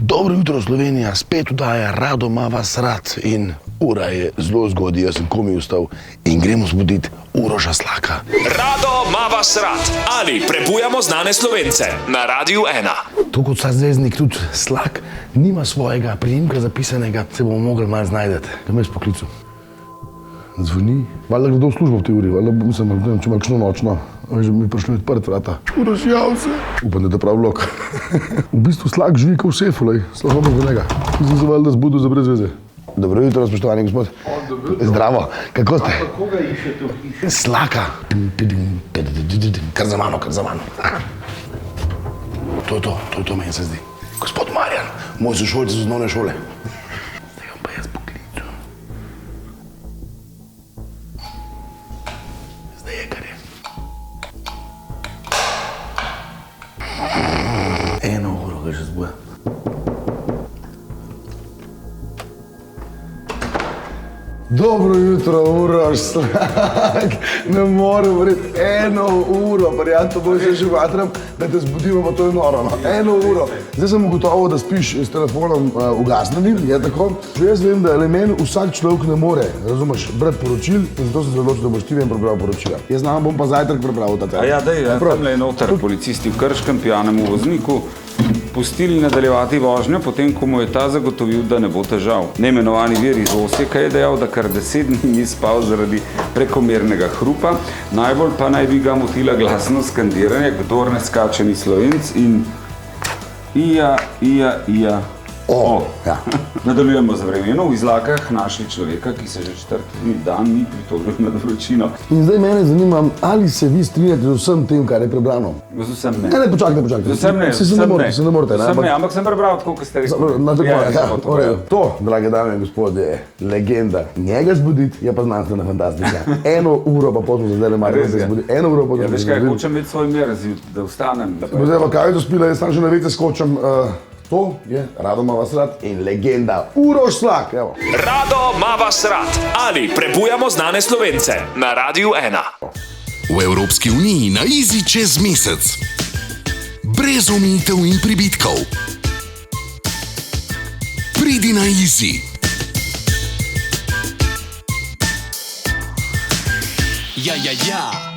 Dobro jutro, Slovenija, spet vdaja Rado ima vas rad in ura je zelo zgodaj, jaz sem komaj vstal in gremo zbuditi Uroša Slaka. Rado ima vas rad ali prebujamo znane Slovence na Radiu 1. To kot vsak zvezdnik, tudi Slak nima svojega priimka zapisanega, se bomo mogli malo znajdeti. Kaj me je spoklical? Zvoni, valjda kdo v službo v tej uri, valjda mislim, da če ima kakšno nočno, že mi prišli odprti vrata. Uroš, jav se. Upam, da je to prav vlog. V bistvu Slak živi kot v sefu, slabo bo njega. Zdaj se valjda zbudil za brez veze. Dobro jutro, spoštovani gospod. Zdravo, kako ste? Koga iščete v hiši? Slaka. Kar za mano. To je to meni se zdi. Gospod Marjan, moj sošolci z osnovne šole. Zdaj vam pa jaz poklical. Zdaj je, kar je. 1 uro ga že zbuja. Dobro jutro, Uroš Slak. Ne morem verjeti, 1 uro, prijatelj, boj se že vatram, da te zbudimo, pa to je noro. 1 uro. Zdaj sem ugotovil, da spiš s telefonom ugasnenim, je tako? Že jaz vem, da meni vsak človek ne more, razumeš, brati poročil in zato sem se odločil, da boš ti prebral poročila. Jaz znam, bom pa zajtrk prebral ta teden. Ja, tamle je noter policisti v Krškem pijanemu vozniku pustili nadaljevati vožnjo, potem ko mu je ta zagotovil, da ne bo težav. Neimenovani vir iz Osijeka je dejal, da kar 10 dni ni spal zaradi prekomernega hrupa. Najbolj pa naj bi ga motila glasno skandiranje, kdor ne skače ni Slovenc in ija. Ja. Nadaljujemo z vremenom. V Izlakah našli človeka, ki se že 4. dan ni pritožil nad vročino. In zdaj mene zanima, ali se vi strinjate z vsem tem, kar je prebrano? Z vsem ne. Ne, počakajte. Z vsem ne. Se ne morete. Ampak sem prebral tako, kot ste rekli. To, drage dame in gospodje, je legenda. Njega zbuditi je pa znanstvena fantastika. 1 uro pa potom za zdaj malo se zbudi. 1 uro potom. Ja, veš kaj, hočem imeti svoj mir, da vstanem. Zdaj pa kaj dospila, jaz tam že na vece skočam. To je Rado ima vas rad in legenda Uroš Slak. Evo. Rado ima vas rad ali prebujamo znane Slovence na Radiu 1. V Evropski uniji na Easy čez mesec. Brez omejitev in pribitkov. Pridi na Easy. Ja.